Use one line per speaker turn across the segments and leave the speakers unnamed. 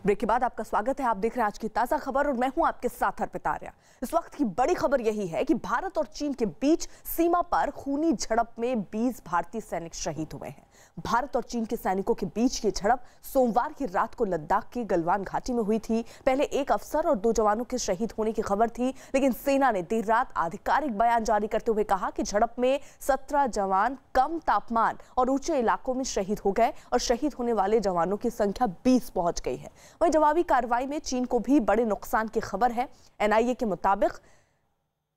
Break के बाद आपका स्वागत है। आप देख रहे हैं आज की ताजा खबर और मैं हूं आपके साथ अर्पिता आर्या। इस वक्त की बड़ी खबर यही है कि भारत और चीन के बीच सीमा पर खूनी झड़प में 20 भारतीय सैनिक शहीद हुए हैं। भारत और चीन के सैनिकों के बीच ये झड़प सोमवार की रात को लद्दाख की गलवान घाटी में हुई थी। पहले एक अफसर और 2 जवानों के शहीद होने की खबर थी, लेकिन सेना ने देर रात आधिकारिक बयान जारी करते हुए कहा कि झड़प में 17 जवान कम तापमान और ऊंचे इलाकों में शहीद हो गए और शहीद होने वाले जवानों की संख्या 20 पहुंच गई है। वहीं जवाबी कार्रवाई में चीन को भी बड़े नुकसान की खबर है। एनआईए के मुताबिक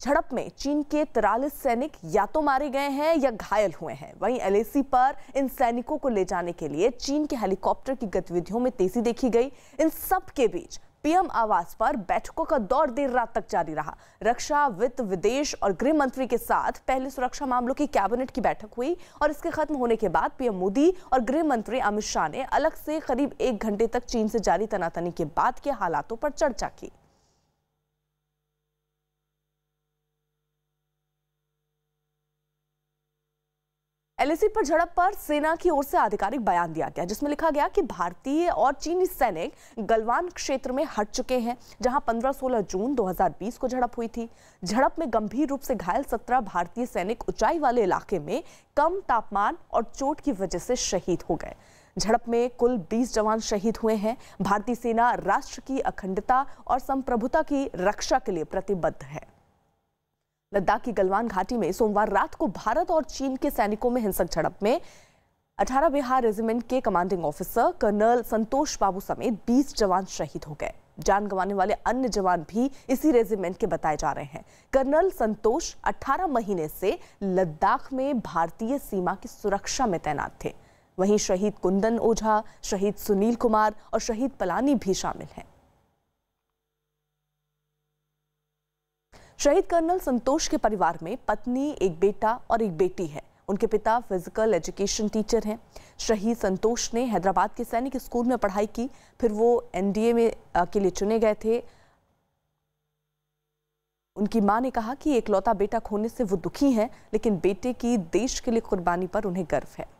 झड़प में चीन के 43 सैनिक या तो मारे गए हैं या घायल हुए हैं। वहीं एलएसी पर इन सैनिकों को ले जाने के लिए चीन के हेलीकॉप्टर की गतिविधियों में तेजी देखी गई। इन सब के बीच पीएम आवास पर बैठकों का दौर देर रात तक जारी रहा। रक्षा, वित्त, विदेश और गृह मंत्री के साथ पहले सुरक्षा मामलों की कैबिनेट की बैठक हुई और इसके खत्म होने के बाद पीएम मोदी और गृह मंत्री अमित शाह ने अलग से करीब 1 घंटे तक चीन से जारी तनातनी के बाद के हालातों पर चर्चा की। एलएसी पर झड़प पर सेना की ओर से आधिकारिक बयान दिया गया, जिसमें लिखा गया कि भारतीय और चीनी सैनिक गलवान क्षेत्र में हट चुके हैं, जहां 15-16 जून 2020 को झड़प हुई थी। झड़प में गंभीर रूप से घायल 17 भारतीय सैनिक ऊंचाई वाले इलाके में कम तापमान और चोट की वजह से शहीद हो गए। झड़प में कुल 20 जवान शहीद हुए हैं। भारतीय सेना राष्ट्र की अखंडता और संप्रभुता की रक्षा के लिए प्रतिबद्ध है। लद्दाख की गलवान घाटी में सोमवार रात को भारत और चीन के सैनिकों में हिंसक झड़प में 18 बिहार रेजिमेंट के कमांडिंग ऑफिसर कर्नल संतोष बाबू समेत 20 जवान शहीद हो गए। जान गंवाने वाले अन्य जवान भी इसी रेजिमेंट के बताए जा रहे हैं। कर्नल संतोष 18 महीने से लद्दाख में भारतीय सीमा की सुरक्षा में तैनात थे। वहीं शहीद कुंदन ओझा, शहीद सुनील कुमार और शहीद पलानी भी शामिल हैं। शहीद कर्नल संतोष के परिवार में पत्नी, एक बेटा और एक बेटी है। उनके पिता फिजिकल एजुकेशन टीचर हैं। शहीद संतोष ने हैदराबाद के सैनिक स्कूल में पढ़ाई की, फिर वो एनडीए में के लिए चुने गए थे। उनकी मां ने कहा कि एकलौता बेटा खोने से वो दुखी हैं, लेकिन बेटे की देश के लिए कुर्बानी पर उन्हें गर्व है।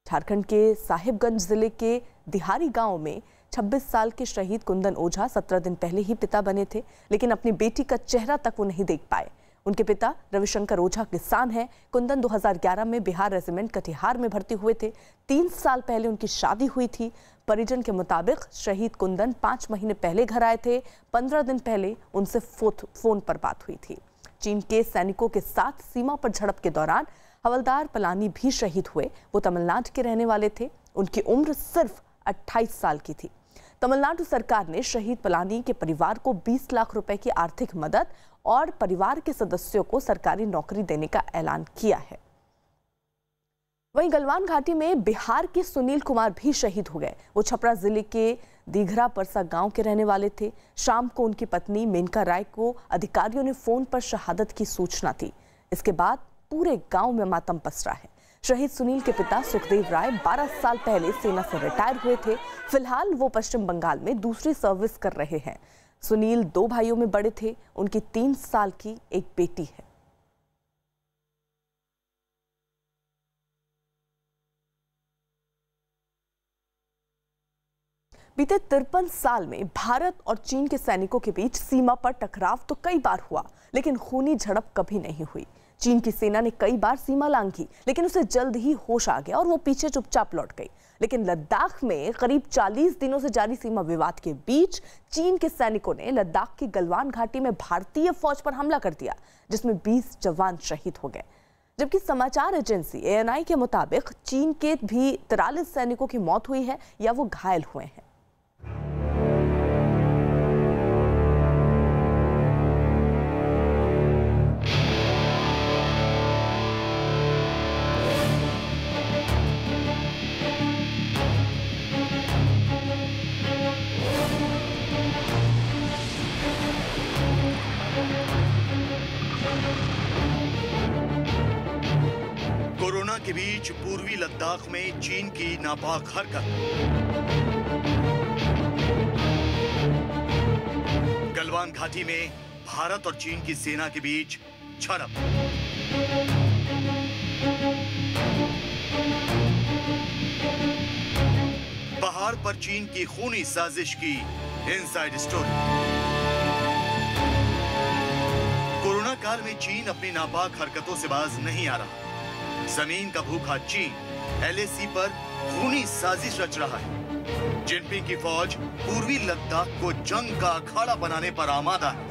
झारखंड के साहिबगंज जिले के दिहारी गांव में 26 साल के शहीद कुंदन ओझा 17 दिन पहले ही पिता बने थे, लेकिन अपनी बेटी का चेहरा तक वो नहीं देख पाए। उनके पिता रविशंकर ओझा किसान हैं। कुंदन 2011 में बिहार रेजिमेंट कटिहार में भर्ती हुए थे। 3 साल पहले उनकी शादी हुई थी। परिजन के मुताबिक शहीद कुंदन 5 महीने पहले घर आए थे। 15 दिन पहले उनसे फोन पर बात हुई थी। चीन के सैनिकों के साथ सीमा पर झड़प के दौरान हवलदार पलानी भी शहीद हुए। वो तमिलनाडु के रहने वाले थे। उनकी उम्र सिर्फ 28 साल की थी। तमिलनाडु सरकार ने शहीद पलानी के परिवार को 20 लाख रुपए की आर्थिक मदद और परिवार के सदस्यों को सरकारी नौकरी देने का ऐलान किया है। वहीं गलवान घाटी में बिहार के सुनील कुमार भी शहीद हो गए। वो छपरा जिले के दीघरा परसा गांव के रहने वाले थे। शाम को उनकी पत्नी मेनका राय को अधिकारियों ने फोन पर शहादत की सूचना दी। इसके बाद पूरे गांव में मातम पसरा है। शहीद सुनील के पिता सुखदेव राय 12 साल पहले सेना से रिटायर हुए थे। फिलहाल वो पश्चिम बंगाल में दूसरी सर्विस कर रहे हैं। सुनील 2 भाइयों में बड़े थे। उनकी 3 साल की एक बेटी है। बीते 53 साल में भारत और चीन के सैनिकों के बीच सीमा पर टकराव तो कई बार हुआ, लेकिन खूनी झड़प कभी नहीं हुई। चीन की सेना ने कई बार सीमा लांघी, लेकिन उसे जल्द ही होश आ गया और वो पीछे चुपचाप लौट गई। लेकिन लद्दाख में करीब 40 दिनों से जारी सीमा विवाद के बीच चीन के सैनिकों ने लद्दाख की गलवान घाटी में भारतीय फौज पर हमला कर दिया, जिसमें 20 जवान शहीद हो गए। जबकि समाचार एजेंसी एएनआई के मुताबिक चीन के भी 43 सैनिकों की मौत हुई है या वो घायल हुए हैं।
कोरोना के बीच पूर्वी लद्दाख में चीन की नापाक हरकत। गलवान घाटी में भारत और चीन की सेना के बीच झड़प। पहाड़ पर चीन की खूनी साजिश की इनसाइड स्टोरी। कोरोना काल में चीन अपनी नापाक हरकतों से बाज नहीं आ रहा। जमीन का भूखा चीन एलएसी पर खूनी साजिश रच रहा है। जिनपिंग की फौज पूर्वी लद्दाख को जंग का अखाड़ा बनाने पर आमादा है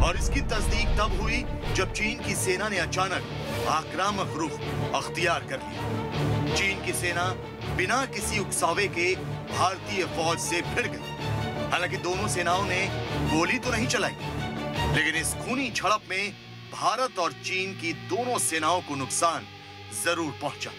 और इसकी तस्दीक तब हुई जब चीन की सेना ने अचानक आक्रामक रुख अख्तियार कर लिया। चीन की सेना बिना किसी उकसावे के भारतीय फौज से भिड़ गई। हालांकि दोनों सेनाओं ने गोली तो नहीं चलाई, लेकिन इस खूनी झड़प में भारत और चीन की दोनों सेनाओं को नुकसान जरूर पहुंचा।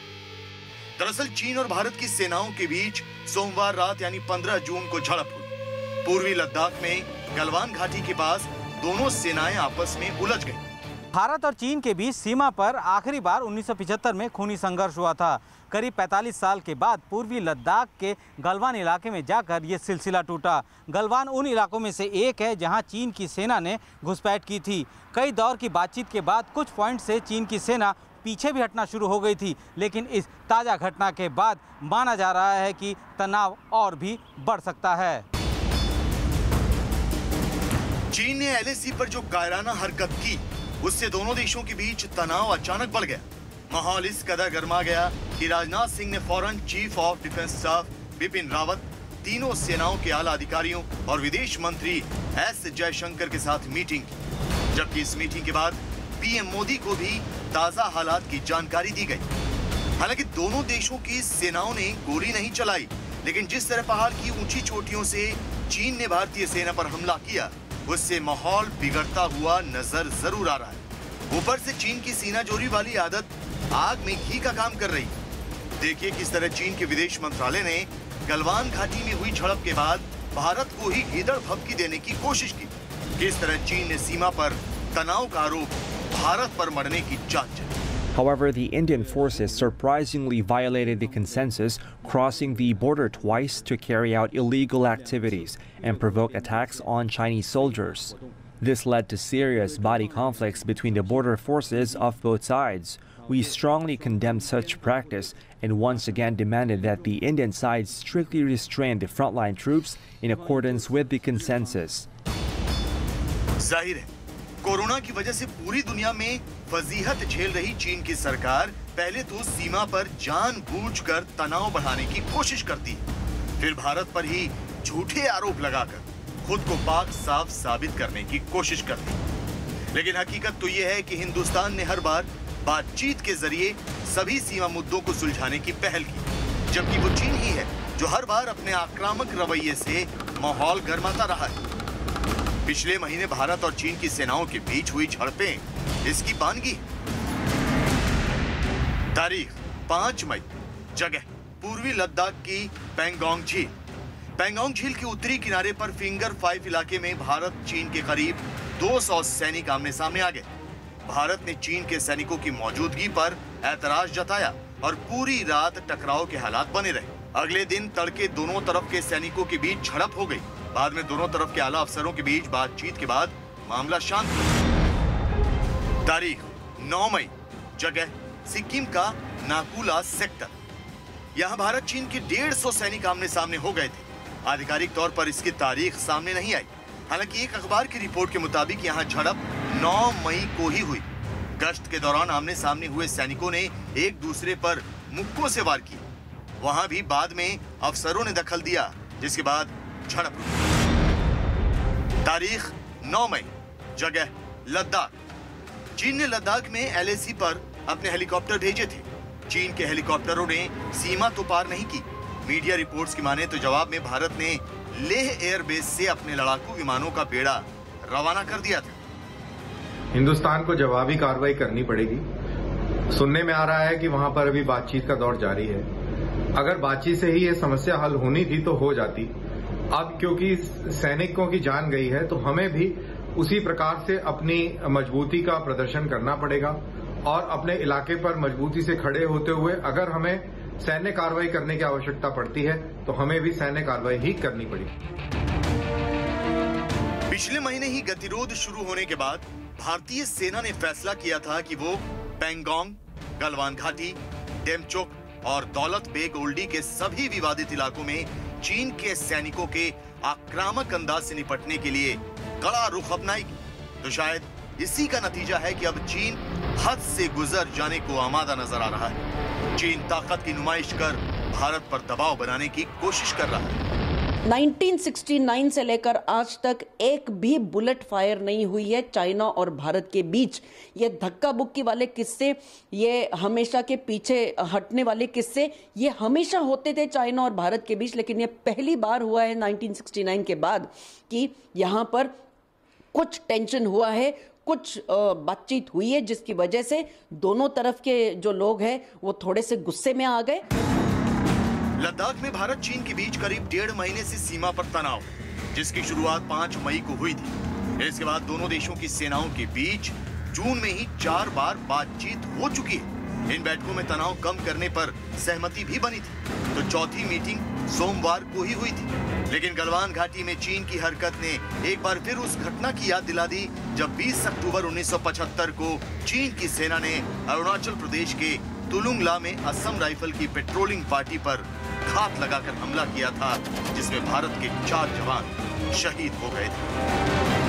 दरअसल चीन और भारत की सेनाओं के बीच सोमवार रात यानी 15 जून को झड़प हुई। पूर्वी लद्दाख में गलवान घाटी के पास दोनों सेनाएं आपस में उलझ गईं।
भारत और चीन के बीच सीमा पर आखिरी बार 1975 में खूनी संघर्ष हुआ था। करीब 45 साल के बाद पूर्वी लद्दाख के गलवान इलाके में जाकर ये सिलसिला टूटा। गलवान उन इलाकों में से एक है जहां चीन की सेना ने घुसपैठ की थी। कई दौर की बातचीत के बाद कुछ पॉइंट से चीन की सेना पीछे भी हटना शुरू हो गई थी, लेकिन इस ताज़ा घटना के बाद माना जा रहा है कि तनाव और भी बढ़ सकता है।
चीन ने एलएसी पर जो कायराना हरकत की, उससे दोनों देशों के बीच तनाव अचानक बढ़ गया। माहौल इस कदर गर्मा गया कि राजनाथ सिंह ने फौरन chief of defence staff Bipin Rawat, तीनों सेनाओं के आला अधिकारियों और विदेश मंत्री एस जयशंकर के साथ मीटिंग की। जबकि इस मीटिंग के बाद पीएम मोदी को भी ताजा हालात की जानकारी दी गई। हालांकि दोनों देशों की सेनाओं ने गोली नहीं चलाई, लेकिन जिस तरह पहाड़ की ऊंची चोटियों से चीन ने भारतीय सेना पर हमला किया, उससे माहौल बिगड़ता हुआ नजर जरूर आ रहा है। ऊपर से चीन की सीनाजोरी वाली आदत आग में घी का काम कर रही। देखिए किस तरह चीन के विदेश मंत्रालय ने गलवान घाटी में हुई झड़प के बाद भारत को ही ईंधन भभकी देने की कोशिश की। किस तरह चीन ने सीमा पर तनाव का आरोप भारत पर मढ़ने की जांच।
However, the Indian forces surprisingly violated the consensus, crossing the border twice to carry out illegal activities and provoke attacks on Chinese soldiers. This led to serious body conflicts between the border forces of both sides. We strongly condemned such practice and once again demanded that the Indian side strictly restrain the frontline troops in accordance with the consensus.
जाहिर है, corona की वजह से पूरी दुनिया में फजीहत झेल रही चीन की सरकार पहले तो सीमा पर जानबूझकर तनाव बढ़ाने की कोशिश करती है, फिर भारत पर ही झूठे आरोप लगाकर खुद को पाक साफ साबित करने की कोशिश करती है। लेकिन हकीकत तो यह है कि हिंदुस्तान ने हर बार बातचीत के जरिए सभी सीमा मुद्दों को सुलझाने की पहल की, जबकि वो चीन ही है जो हर बार अपने आक्रामक रवैये से माहौल गर्माता रहा है। पिछले महीने भारत और चीन की सेनाओं के बीच हुई झड़पें इसकी बानगी। तारीख 5 मई, जगह पूर्वी लद्दाख की पेंगोंग झील। पेंगोंग झील के उत्तरी किनारे पर फिंगर 5 इलाके में भारत चीन के करीब 200 सैनिक आमने सामने आ गए। भारत ने चीन के सैनिकों की मौजूदगी पर ऐतराज जताया और पूरी रात टकराव के हालात बने रहे। अगले दिन तड़के दोनों तरफ के सैनिकों के बीच झड़प हो गई। बाद में दोनों तरफ के आला अफसरों के बीच बातचीत के बाद मामला शांत हुआ। तारीख 9 मई, जगह सिक्किम का नाकुला सेक्टर। यहां भारत चीन के 150 सैनिक आमने सामने हो गए थे। आधिकारिक तौर पर इसकी तारीख सामने नहीं आई। हालांकि एक अखबार की रिपोर्ट के मुताबिक यहां झड़प 9 मई को ही हुई। गश्त के दौरान आमने सामने हुए सैनिकों ने एक दूसरे पर मुक्कों से वार किए। वहां भी बाद में अफसरों ने दखल दिया, जिसके बाद झड़प हुई। तारीख 9 मई, जगह लद्दाख। चीन ने लद्दाख में एलएसी पर अपने हेलीकॉप्टर भेजे थे। चीन के हेलीकॉप्टरों ने सीमा तो पार नहीं की। मीडिया रिपोर्ट्स की माने तो जवाब में भारत ने लेह एयरबेस से अपने लड़ाकू विमानों का बेड़ा रवाना कर दिया था।
हिंदुस्तान को जवाबी कार्रवाई करनी पड़ेगी। सुनने में आ रहा है कि वहां पर अभी बातचीत का दौर जारी है। अगर बातचीत से ही ये समस्या हल होनी थी तो हो जाती। अब क्योंकि सैनिकों की जान गई है तो हमें भी उसी प्रकार से अपनी मजबूती का प्रदर्शन करना पड़ेगा और अपने इलाके पर मजबूती से खड़े होते हुए अगर हमें सैन्य कार्रवाई करने की आवश्यकता पड़ती है तो हमें भी सैन्य कार्रवाई ही करनी पड़ेगी।
पिछले महीने ही गतिरोध शुरू होने के बाद भारतीय सेना ने फैसला किया था कि वो पेंगोंग, गलवान घाटी, डेमचोक, और दौलत बेग ओल्डी के सभी विवादित इलाकों में चीन के सैनिकों के आक्रामक अंदाज से निपटने के लिए कड़ा रुख अपनाएगी। तो शायद इसी का नतीजा है कि अब चीन हद से गुजर जाने को आमादा नजर आ रहा है। चीन ताकत की नुमाइश कर भारत पर दबाव बनाने की कोशिश कर रहा है।
1969 से लेकर आज तक एक भी बुलेट फायर नहीं हुई है चाइना और भारत के बीच। ये धक्का बुक्की वाले किस्से, ये हमेशा के पीछे हटने वाले किस्से, ये हमेशा होते थे चाइना और भारत के बीच, लेकिन ये पहली बार हुआ है 1969 के बाद कि यहाँ पर कुछ टेंशन हुआ है, कुछ बातचीत हुई है, जिसकी वजह से दोनों तरफ के जो लोग हैं वो थोड़े से गुस्से में आ गए।
लद्दाख में भारत चीन के बीच करीब 1.5 महीने से सीमा पर तनाव, जिसकी शुरुआत 5 मई को हुई थी। इसके बाद दोनों देशों की सेनाओं के बीच जून में ही 4 बार बातचीत हो चुकी है। इन बैठकों में तनाव कम करने पर सहमति भी बनी थी। तो चौथी मीटिंग सोमवार को ही हुई थी। लेकिन गलवान घाटी में चीन की हरकत ने एक बार फिर उस घटना की याद दिला दी जब 20 अक्टूबर 1975 को चीन की सेना ने अरुणाचल प्रदेश के तुलुंगला में असम राइफल की पेट्रोलिंग पार्टी पर घात लगाकर हमला किया था, जिसमें भारत के 4 जवान शहीद हो गए थे।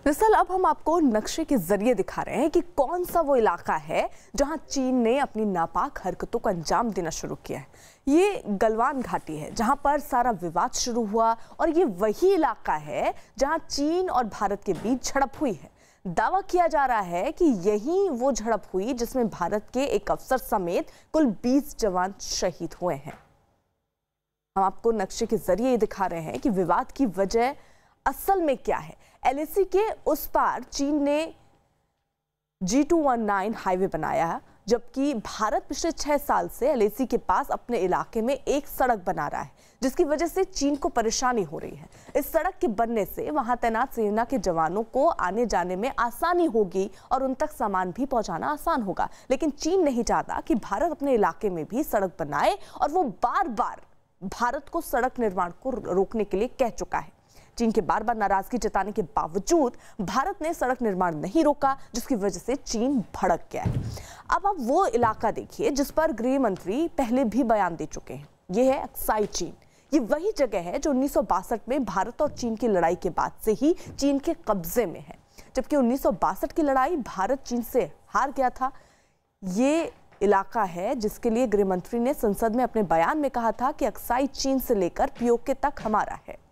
दरअसल अब हम आपको नक्शे के जरिए दिखा रहे हैं कि कौन सा वो इलाका है जहां चीन ने अपनी नापाक हरकतों को अंजाम देना शुरू किया है। ये गलवान घाटी है जहां पर सारा विवाद शुरू हुआ और ये वही इलाका है जहां चीन और भारत के बीच झड़प हुई है। दावा किया जा रहा है कि यही वो झड़प हुई जिसमें भारत के एक अफसर समेत कुल 20 जवान शहीद हुए हैं। हम आपको नक्शे के जरिए ये दिखा रहे हैं कि विवाद की वजह असल में क्या है। एलएसी के उस पार चीन ने G219 हाईवे बनाया है, जबकि भारत पिछले 6 साल से एलएसी के पास अपने इलाके में एक सड़क बना रहा है, जिसकी वजह से चीन को परेशानी हो रही है। इस सड़क के बनने से वहां तैनात सेना के जवानों को आने जाने में आसानी होगी और उन तक सामान भी पहुंचाना आसान होगा। लेकिन चीन नहीं चाहता कि भारत अपने इलाके में भी सड़क बनाए और वो बार बार भारत को सड़क निर्माण को रोकने के लिए कह चुका है। चीन के बार बार नाराजगी जताने के बावजूद भारत ने सड़क निर्माण नहीं रोका, जिसकी वजह से चीन भड़क गया है। अब आप वो इलाका देखिए जिस पर गृह मंत्री पहले भी बयान दे चुके हैं। ये है अक्साई चीन। ये वही जगह है जो 1962 में भारत और चीन की लड़ाई के बाद से ही चीन के कब्जे में है, जबकि 1962 की लड़ाई भारत चीन से हार गया था। ये इलाका है जिसके लिए गृह मंत्री ने संसद में अपने बयान में कहा था कि अक्साई चीन से लेकर पीओके तक हमारा है।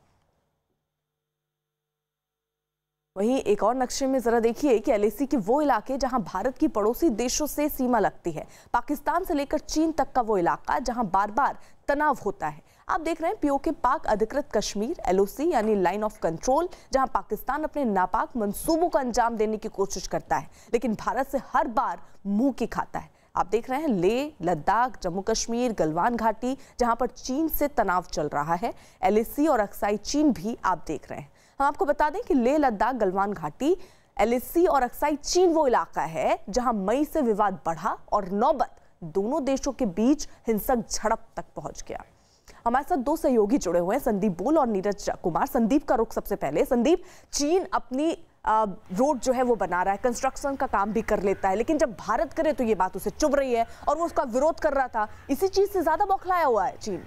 वहीं एक और नक्शे में जरा देखिए कि एलएसी के वो इलाके जहां भारत की पड़ोसी देशों से सीमा लगती है, पाकिस्तान से लेकर चीन तक का वो इलाका जहां बार बार तनाव होता है। आप देख रहे हैं पीओके पाक अधिकृत कश्मीर, एलओसी यानी लाइन ऑफ कंट्रोल, जहां पाकिस्तान अपने नापाक मंसूबों का अंजाम देने की कोशिश करता है, लेकिन भारत से हर बार मुंह की खाता है। आप देख रहे हैं लेह, लद्दाख, जम्मू कश्मीर, गलवान घाटी, जहां पर चीन से तनाव चल रहा है। एलएसी और अक्साई चीन भी आप देख रहे हैं। हम आपको बता दें कि लेह, लद्दाख, गलवान घाटी, एलएसी और अक्साई चीन वो इलाका है जहां मई से विवाद बढ़ा और नौबत दोनों देशों के बीच हिंसक झड़प तक पहुंच गया। हमारे साथ 2 सहयोगी जुड़े हुए हैं, संदीप बोल और नीरज कुमार। संदीप का रुख सबसे पहले। संदीप, चीन अपनी रोड जो है वो बना रहा है, कंस्ट्रक्शन का काम भी कर लेता है, लेकिन जब भारत करे तो ये बात उसे चुभ रही है और वो उसका विरोध कर रहा था। इसी चीज से ज्यादा बौखलाया हुआ है चीन।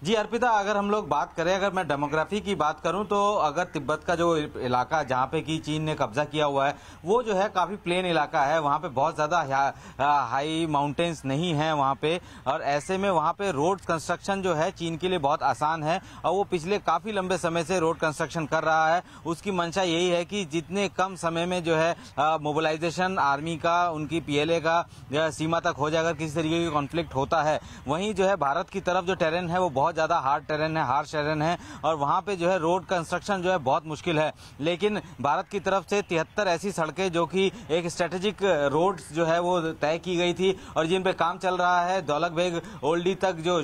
जी अर्पिता, अगर हम लोग बात करें, अगर मैं डेमोग्राफी की बात करूं तो अगर तिब्बत का जो इलाका जहां पे कि चीन ने कब्जा किया हुआ है वो जो है काफ़ी प्लेन इलाका है, वहां पे बहुत ज़्यादा हाई माउंटेन्स नहीं हैं वहां पे, और ऐसे में वहां पे रोड कंस्ट्रक्शन जो है चीन के लिए बहुत आसान है और वो पिछले काफ़ी लंबे समय से रोड कंस्ट्रक्शन कर रहा है। उसकी मंशा यही है कि जितने कम समय में जो है मोबिलाइजेशन आर्मी का, उनकी पीएलए का सीमा तक हो जाएगा, किसी तरीके की कॉन्फ्लिक्ट होता है। वहीं जो है भारत की तरफ जो टेरेन है वो बहुत ज्यादा हार्ड टेरेन है, हार्श टेरेन है, और वहां पे जो है रोड कंस्ट्रक्शन जो है बहुत मुश्किल है। लेकिन भारत की तरफ से 73 ऐसी सड़कें जो कि एक स्ट्रेटेजिक रोड्स जो है वो तय की गई थी और जिन पे काम चल रहा है। दौलत बेग ओल्डी तक जो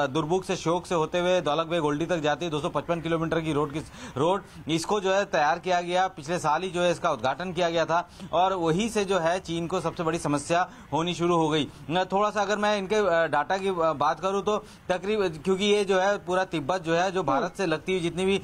दुर्बुक से शोक से होते हुए दौलत बेग ओल्डी तक जाती है 255 किलोमीटर की रोड, इसको जो है तैयार किया गया, पिछले साल ही जो है इसका उद्घाटन किया गया था और वही से जो है चीन को सबसे बड़ी समस्या होनी शुरू हो गई। थोड़ा सा अगर मैं इनके डाटा की बात करूं तो तकरीबन, क्योंकि ये ये जो है पूरा तिब्बत जो है, जो भारत से लगती हुई जितनी भी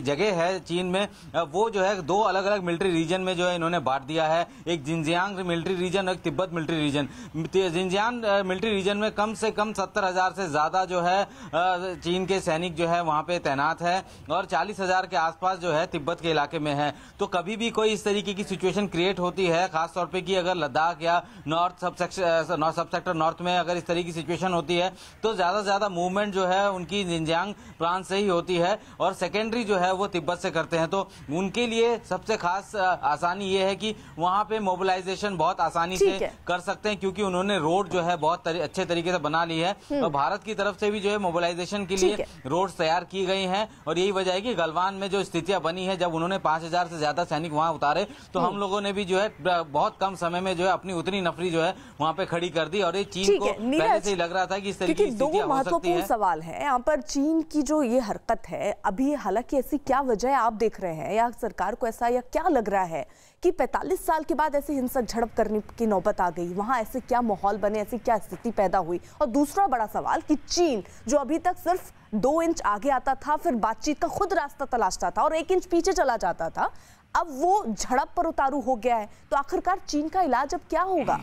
जगह है चीन में, वो जो है 2 अलग अलग मिलिट्री रीजन में जो है इन्होंने बांट दिया है। एक जिनजियांग मिलिट्री रीजन और एक Tibet military region. Xinjiang military region में कम से कम 70,000 से ज्यादा जो है चीन के सैनिक जो है वहां पे तैनात है और 40,000 के आसपास जो है तिब्बत के इलाके में है। तो कभी भी कोई इस तरीके की सिचुएशन क्रिएट होती है, खासतौर पे कि अगर लद्दाख या नॉर्थ सब सेक्टर नॉर्थ में अगर इस तरह की सिचुएशन होती है तो ज्यादा से ज्यादा मूवमेंट जो है उनकी जिनजियांग प्रांत से ही होती है और सेकेंडरी जो है वो तिब्बत से करते हैं। तो उनके लिए सबसे खास आसानी ये है कि वहां पे मोबिलाइजेशन बहुत आसानी से कर सकते हैं, क्योंकि उन्होंने रोड जो है बहुत अच्छे तरीके से बना ली है और भारत की तरफ से भी जो है मोबिलाइजेशन के लिए रोड तैयार की गई हैं। और यही वजह है कि गलवान में जो स्थितियां बनी है, जब उन्होंने 5,000 से ज्यादा सैनिक वहां उतारे तो हम लोगों ने भी जो है बहुत कम समय में जो है अपनी उतनी नफरी जो है वहां पे खड़ी कर दी। और ये चीन को पहले से ही लग रहा था कि इस तरीके की स्थितियां हो सकती है।
सवाल है यहाँ पर चीन की जो ये हरकत है अभी, हालांकि ऐसी क्या वजह है आप देख रहे हैं, या सरकार को ऐसा या क्या लग रहा है कि 45 साल के बाद ऐसी हिंसक झड़प करने की नौबत आ गई? वहां ऐसे क्या माहौल बने, ऐसी क्या स्थिति पैदा हुई? और दूसरा बड़ा सवाल कि चीन जो अभी तक सिर्फ 2 इंच आगे आता था, फिर बातचीत का खुद रास्ता तलाशता था और 1 इंच पीछे चला जाता था, अब वो झड़प पर उतारू हो गया है। तो आखिरकार चीन का इलाज अब क्या होगा?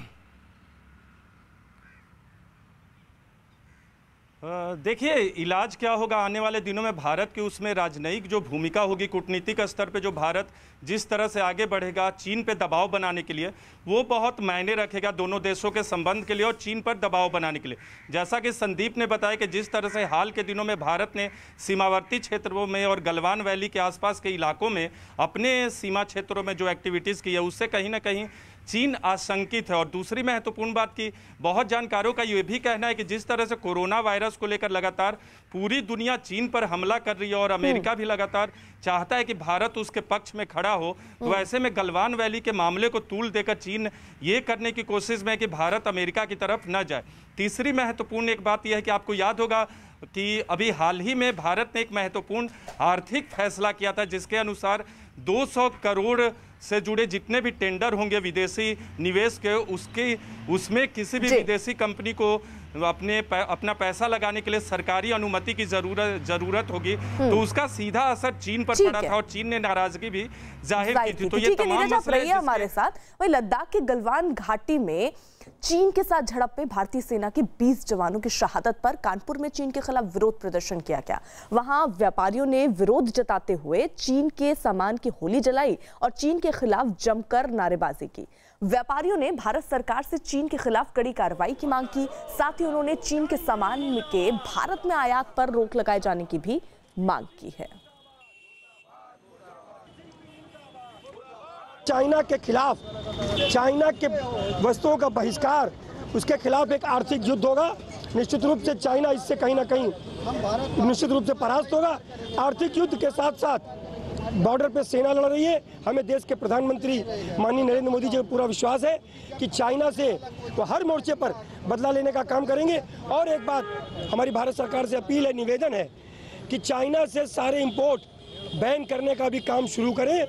देखिए, इलाज क्या होगा आने वाले दिनों में भारत की उसमें राजनयिक जो भूमिका होगी, कूटनीतिक स्तर पे जो भारत जिस तरह से आगे बढ़ेगा चीन पे दबाव बनाने के लिए, वो बहुत मायने रखेगा दोनों देशों के संबंध के लिए और चीन पर दबाव बनाने के लिए। जैसा कि संदीप ने बताया कि जिस तरह से हाल के दिनों में भारत ने सीमावर्ती क्षेत्रों में और गलवान वैली के आसपास के इलाकों में अपने सीमा क्षेत्रों में जो एक्टिविटीज़ की है, उससे कहीं ना कहीं चीन आशंकित है। और दूसरी महत्वपूर्ण बात की बहुत जानकारों का ये भी कहना है कि जिस तरह से कोरोना वायरस को लेकर लगातार पूरी दुनिया चीन पर हमला कर रही है और अमेरिका भी लगातार चाहता है कि भारत उसके पक्ष में खड़ा हो, तो ऐसे में गलवान वैली के मामले को तूल देकर चीन ये करने की कोशिश में है कि भारत अमेरिका की तरफ न जाए। तीसरी महत्वपूर्ण एक बात यह है कि आपको याद होगा कि अभी हाल ही में भारत ने एक महत्वपूर्ण आर्थिक फैसला किया था, जिसके अनुसार 200 करोड़ से जुड़े जितने भी टेंडर होंगे विदेशी निवेश के, उसमें किसी भी विदेशी कंपनी को अपना पैसा लगाने के लिए सरकारी अनुमति की जरूरत होगी, तो उसका सीधा असर चीन पर पड़ा था और चीन ने नाराजगी भी जाहिर की थी। तो ये तमाम मसले
हमारे साथ। वही लद्दाख के गलवान घाटी में चीन के साथ झड़प में भारतीय सेना के 20 जवानों की शहादत पर कानपुर में चीन के खिलाफ विरोध प्रदर्शन किया गया। वहां व्यापारियों ने विरोध जताते हुए चीन के सामान की होली जलाई और चीन के खिलाफ जमकर नारेबाजी की। व्यापारियों ने भारत सरकार से चीन के खिलाफ कड़ी कार्रवाई की मांग की। साथ ही उन्होंने चीन के सामान के भारत में आयात पर रोक लगाए जाने की भी मांग की है।
चाइना के खिलाफ, चाइना के वस्तुओं का बहिष्कार, उसके खिलाफ एक आर्थिक युद्ध होगा। निश्चित रूप से चाइना इससे कहीं ना कहीं निश्चित रूप से परास्त होगा। आर्थिक युद्ध के साथ साथ बॉर्डर पे सेना लड़ रही है। हमें देश के प्रधानमंत्री माननीय नरेंद्र मोदी जी को पूरा विश्वास है कि चाइना से वो हर मोर्चे पर बदला लेने का काम करेंगे। और एक बात हमारी भारत सरकार से अपील है, निवेदन है कि चाइना से सारे इंपोर्ट बैन करने का भी काम शुरू करें।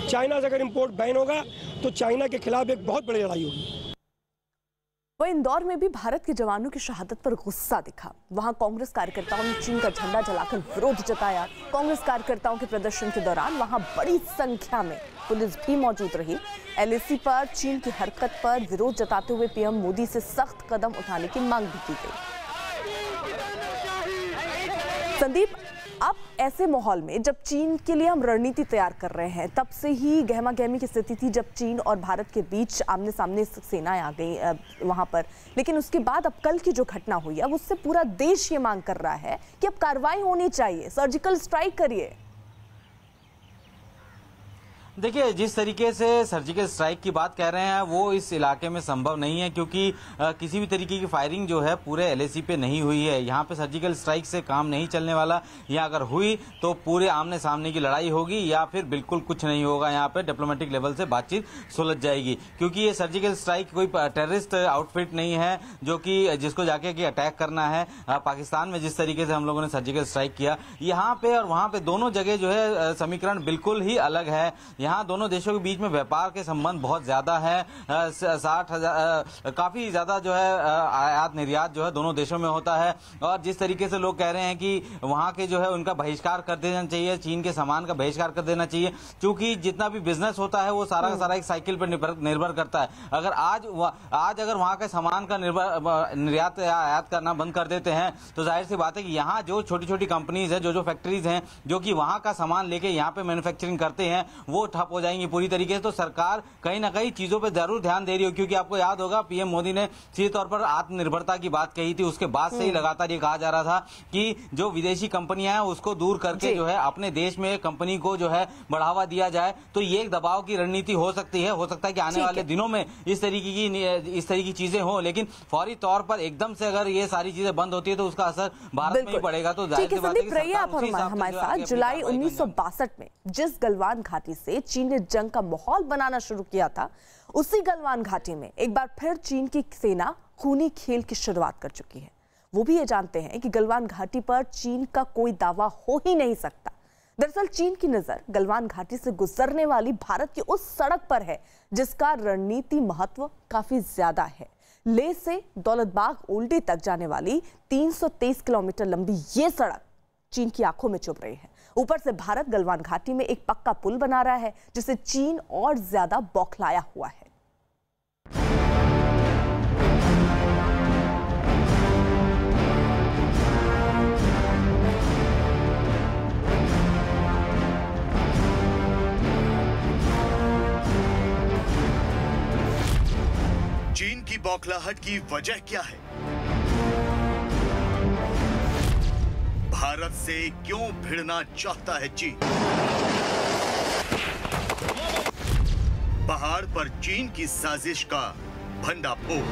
चाइना से अगर इंपोर्ट बैन होगा तो चाइना के खिलाफ एक बहुत बड़ी लड़ाई होगी।
वहीं इंदौर में भी भारत के जवानों की शहादत पर गुस्सा दिखा। वहां कांग्रेस कार्यकर्ताओं ने चीन का झंडा जलाकर विरोध जताया। कांग्रेस कार्यकर्ताओं के प्रदर्शन के दौरान वहां बड़ी संख्या में पुलिस भी मौजूद रही। एलएसी पर चीन की हरकत पर विरोध जताते हुए पीएम मोदी से सख्त कदम उठाने की मांग भी की गई। संदीप, अब ऐसे माहौल में जब चीन के लिए हम रणनीति तैयार कर रहे हैं, तब से ही गहमा गहमी की स्थिति थी जब चीन और भारत के बीच आमने सामने सेनाएं आ गई वहां पर। लेकिन उसके बाद अब कल की जो घटना हुई, अब उससे पूरा देश ये मांग कर रहा है कि अब कार्रवाई होनी चाहिए, सर्जिकल स्ट्राइक करिए।
देखिए, जिस तरीके से सर्जिकल स्ट्राइक की बात कह रहे हैं वो इस इलाके में संभव नहीं है, क्योंकि किसी भी तरीके की फायरिंग जो है पूरे एलएसी पे नहीं हुई है। यहाँ पे सर्जिकल स्ट्राइक से काम नहीं चलने वाला। यहाँ अगर हुई तो पूरे आमने सामने की लड़ाई होगी या फिर बिल्कुल कुछ नहीं होगा। यहाँ पे डिप्लोमेटिक लेवल से बातचीत सुलझ जाएगी, क्योंकि ये सर्जिकल स्ट्राइक कोई टेररिस्ट आउटफिट नहीं है जो कि जिसको जाके कि अटैक करना है। पाकिस्तान में जिस तरीके से हम लोगों ने सर्जिकल स्ट्राइक किया, यहाँ पे और वहाँ पे दोनों जगह जो है समीकरण बिल्कुल ही अलग है। यहाँ दोनों देशों के बीच में व्यापार के संबंध बहुत ज्यादा है। 60,000 काफी ज्यादा जो है आयात निर्यात जो है दोनों देशों में होता है। और जिस तरीके से लोग कह रहे हैं कि वहाँ के जो है उनका बहिष्कार कर देना चाहिए, चीन के सामान का बहिष्कार कर देना चाहिए, क्योंकि जितना भी बिजनेस होता है वो सारा का सारा एक साइकिल पर निर्भर करता है। अगर आज अगर वहाँ के सामान का निर्यात या आयात करना बंद कर देते हैं तो जाहिर सी बात है कि यहाँ जो छोटी छोटी कंपनीज है, जो फैक्ट्रीज हैं जो कि वहाँ का सामान लेके यहाँ पे मैन्युफैक्चरिंग करते हैं, वो ठप हो जाएंगी पूरी तरीके से। तो सरकार कहीं ना कहीं चीजों पे जरूर ध्यान दे रही हो, क्योंकि आपको याद होगा पीएम मोदी ने सीधे तौर पर आत्मनिर्भरता की बात कही थी। उसके बाद से ही लगातार ये कहा जा रहा था कि जो विदेशी कंपनियां हैं उसको दूर करके जो है अपने देश में कंपनी को जो है बढ़ावा दिया जाए। तो ये एक दबाव की रणनीति हो सकती है। हो सकता है कि आने वाले दिनों में इस तरीके की चीजें हो, लेकिन फौरी तौर पर एकदम से अगर ये सारी चीजें बंद होती है तो उसका असर भारत में ही पड़ेगा। तो जाहिर सी बात है कि
हमारे साथ जुलाई 1962 में जिस गलवान घाटी से चीन ने जंग का माहौल बनाना शुरू किया था, उसी गलवान घाटी में एक बार फिर चीन की सेना खूनी खेल की शुरुआत कर चुकी है। वो भी ये जानते हैं कि गलवान घाटी पर चीन का कोई दावा हो ही नहीं सकता। दरअसल चीन की नजर गलवान घाटी से गुजरने वाली भारत की उस सड़क पर है जिसका रणनीति महत्व काफी ज्यादा है। लेह से दौलतबाग ओल्डी तक जाने वाली 323 किलोमीटर लंबी ये सड़क चीन की आंखों में चुभ रही है। ऊपर से भारत गलवान घाटी में एक पक्का पुल बना रहा है जिसे चीन और ज्यादा बौखलाया हुआ है।
चीन की बौखलाहट की वजह क्या है? भारत से क्यों भिड़ना चाहता है चीन? पहाड़ पर चीन की साजिश का भंडाफोड़।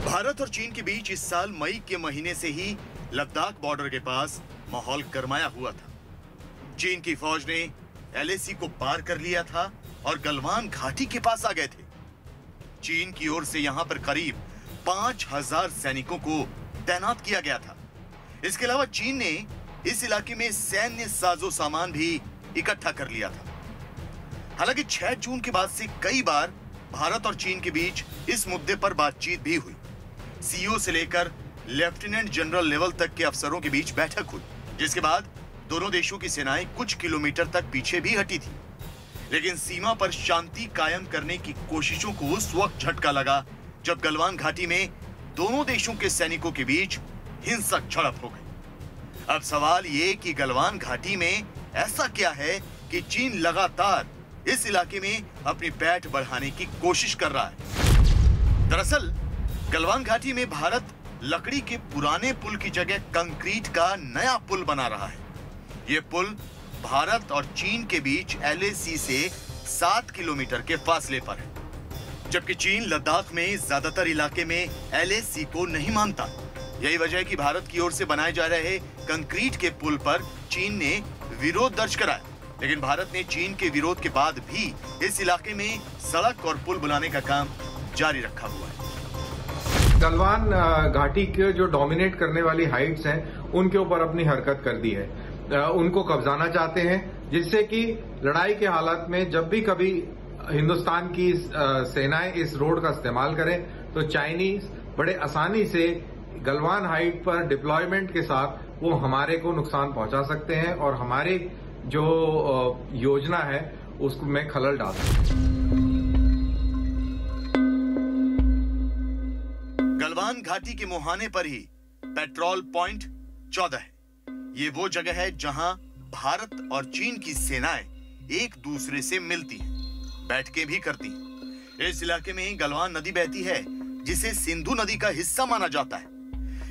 भारत और चीन के बीच इस साल मई के महीने से ही लद्दाख बॉर्डर के पास माहौल गरमाया हुआ था। चीन की फौज ने LAC को पार कर लिया था और गलवान घाटी के पास आ गए थे। चीन की ओर से यहां पर करीब 5,000 सैनिकों को तैनात किया गया था। इसके अलावा चीन ने इस इलाके में सैन्य साजो सामान भी इकट्ठा कर लिया था। हालांकि 6 जून के बाद से कई बार भारत और चीन के बीच इस मुद्दे पर बातचीत भी हुई। CEO से लेकर लेफ्टिनेंट जनरल लेवल तक के अफसरों के बीच बैठक हुई, जिसके बाद दोनों देशों की सेनाएं कुछ किलोमीटर तक पीछे भी हटी थी। लेकिन सीमा पर शांति कायम करने की कोशिशों को उस वक्त झटका लगा जब गलवान घाटी में दोनों देशों के सैनिकों के बीच हिंसक झड़प हो गई। अब सवाल ये कि गलवान घाटी में ऐसा क्या है कि चीन लगातार इस इलाके में अपनी पैठ बढ़ाने की कोशिश कर रहा है। दरअसल गलवान घाटी में भारत लकड़ी के पुराने पुल की जगह कंक्रीट का नया पुल बना रहा है। ये पुल भारत और चीन के बीच LAC से 7 किलोमीटर के फासले पर है, जबकि चीन लद्दाख में ज्यादातर इलाके में LAC को नहीं मानता। यही वजह है कि भारत की ओर से बनाए जा रहे कंक्रीट के पुल पर चीन ने विरोध दर्ज कराया, लेकिन भारत ने चीन के विरोध के बाद भी इस इलाके में सड़क और पुल बनाने का काम जारी रखा हुआ है।
गलवान घाटी के जो डोमिनेट करने वाली हाइट्स हैं उनके ऊपर अपनी हरकत कर दी है, उनको कब्जाना चाहते हैं, जिससे कि लड़ाई के हालात में जब भी कभी हिंदुस्तान की सेनाएं इस रोड का इस्तेमाल करें तो चाइनीज बड़े आसानी से गलवान हाइट पर डिप्लॉयमेंट के साथ वो हमारे को नुकसान पहुंचा सकते हैं और हमारी जो योजना है उसको में खलल डाल सकते हैं।
गलवान घाटी के मुहाने पर ही पेट्रोल पॉइंट 14 है। ये वो जगह है जहां भारत और चीन की सेनाएं एक दूसरे से मिलती हैं, बैठकें भी करती हैं। इस इलाके में गलवान नदी बहती है, जिसे सिंधु नदी का हिस्सा माना जाता है।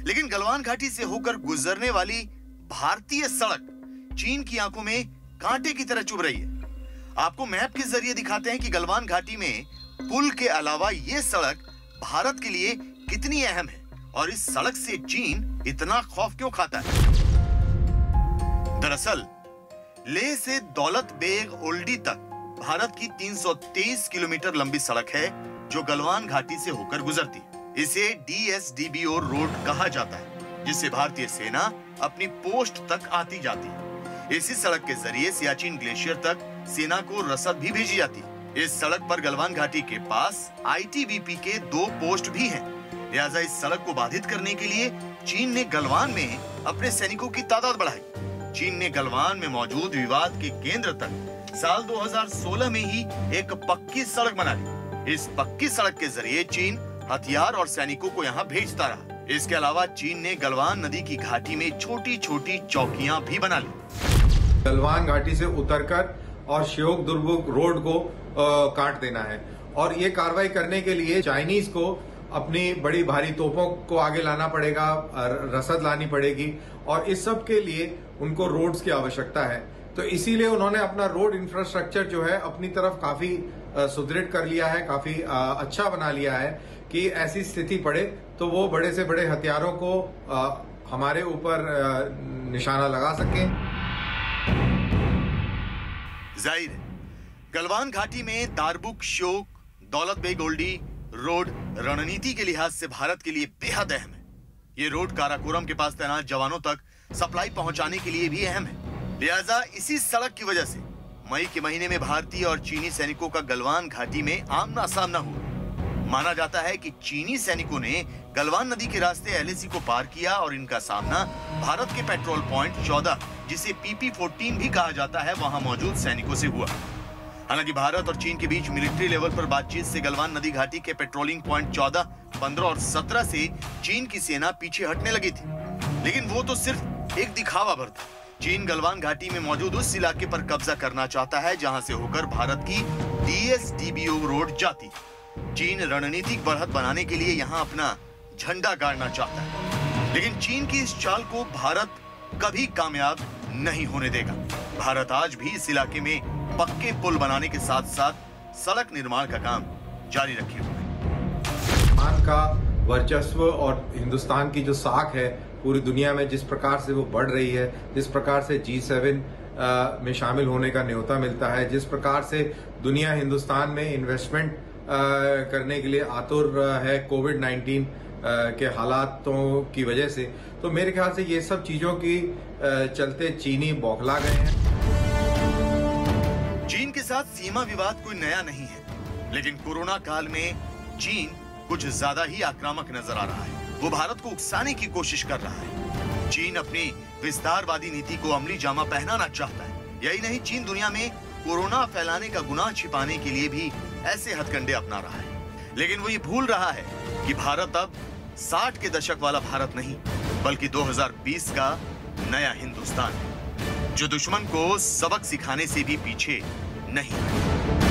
लेकिन गलवान घाटी से होकर गुजरने वाली भारतीय सड़क चीन की आंखों में कांटे की तरह चुभ रही है। आपको मैप के जरिए दिखाते हैं कि गलवान घाटी में पुल के अलावा ये सड़क भारत के लिए कितनी अहम है और इस सड़क से चीन इतना खौफ क्यों खाता है। दरअसल लेह से दौलत बेग ओल्डी तक भारत की 323 किलोमीटर लंबी सड़क है जो गलवान घाटी से होकर गुजरती है। इसे DSDBO रोड कहा जाता है, जिससे भारतीय सेना अपनी पोस्ट तक आती जाती है। इसी सड़क के जरिए सियाचिन ग्लेशियर तक सेना को रसद भी भेजी जाती है। इस सड़क पर गलवान घाटी के पास ITBP के 2 पोस्ट भी हैं। लिहाजा इस सड़क को बाधित करने के लिए चीन ने गलवान में अपने सैनिकों की तादाद बढ़ाई। चीन ने गलवान में मौजूद विवाद के केंद्र तक साल 2016 में ही एक पक्की सड़क बना ली। इस पक्की सड़क के जरिए चीन हथियार और सैनिकों को यहाँ भेजता रहा। इसके अलावा चीन ने गलवान नदी की घाटी में छोटी छोटी चौकियां भी बना ली।
गलवान घाटी से उतरकर और श्योक दुर्बुक रोड को काट देना है, और ये कार्रवाई करने के लिए चाइनीज को अपनी बड़ी भारी तोपों को आगे लाना पड़ेगा, रसद लानी पड़ेगी, और इस सब के लिए उनको रोड्स की आवश्यकता है। तो इसीलिए उन्होंने अपना रोड इंफ्रास्ट्रक्चर जो है अपनी तरफ काफी सुदृढ़ कर लिया है, काफी अच्छा बना लिया है कि ऐसी स्थिति पड़े तो वो बड़े से बड़े हथियारों को हमारे ऊपर निशाना लगा सकें।
जाहिर है गलवान घाटी में दारबुक श्योक दौलत बेग ओल्डी रोड रणनीति के लिहाज से भारत के लिए बेहद अहम है। ये रोड काराकोरम के पास तैनात जवानों तक सप्लाई पहुंचाने के लिए भी अहम है। लिहाजा इसी सड़क की वजह से मई के महीने में भारतीय और चीनी सैनिकों का गलवान घाटी में आमना सामना हुआ। माना जाता है कि चीनी सैनिकों ने गलवान नदी के रास्ते LAC को पार किया और इनका सामना भारत के पेट्रोल पॉइंट 14 जिसे PP-14 भी कहा जाता है वहां मौजूद सैनिकों से हुआ। हालांकि भारत और चीन के बीच मिलिट्री लेवल पर बातचीत से गलवान नदी घाटी के पेट्रोलिंग पॉइंट 14, 15 और 17 से चीन की सेना पीछे हटने लगी थी, लेकिन वो तो सिर्फ एक दिखावा भर था। चीन गलवान घाटी में मौजूद उस इलाके पर कब्जा करना चाहता है जहां से होकर भारत की DSDBO रोड जाती। चीन रणनीतिक बढ़त बनाने के लिए यहां अपना झंडा गाड़ना चाहता है, लेकिन चीन की इस चाल को भारत कभी कामयाब नहीं होने देगा। भारत आज भी इस इलाके में पक्के पुल बनाने के साथ साथ सड़क निर्माण का काम जारी रखे हुए है।
हिंदुस्तान का वर्चस्व और हिंदुस्तान की जो साख है पूरी दुनिया में जिस प्रकार से वो बढ़ रही है, जिस प्रकार से G7 में शामिल होने का न्योता मिलता है, जिस प्रकार से दुनिया हिंदुस्तान में इन्वेस्टमेंट करने के लिए आतुर है कोविड-19 के हालातों की वजह से, तो मेरे ख्याल से ये सब चीजों की चलते चीनी बौखला गए हैं।
चीन के साथ सीमा विवाद कोई नया नहीं है, लेकिन कोरोना काल में चीन कुछ ज्यादा ही आक्रामक नजर आ रहा है। वो भारत को उकसाने की कोशिश कर रहा है। चीन अपनी विस्तारवादी नीति को अमली जामा पहनाना चाहता है। यही नहीं, चीन दुनिया में कोरोना फैलाने का गुनाह छिपाने के लिए भी ऐसे हथकंडे अपना रहा है। लेकिन वो ये भूल रहा है कि भारत अब 60 के दशक वाला भारत नहीं, बल्कि 2020 का नया हिंदुस्तान है, जो दुश्मन को सबक सिखाने से भी पीछे नहीं है।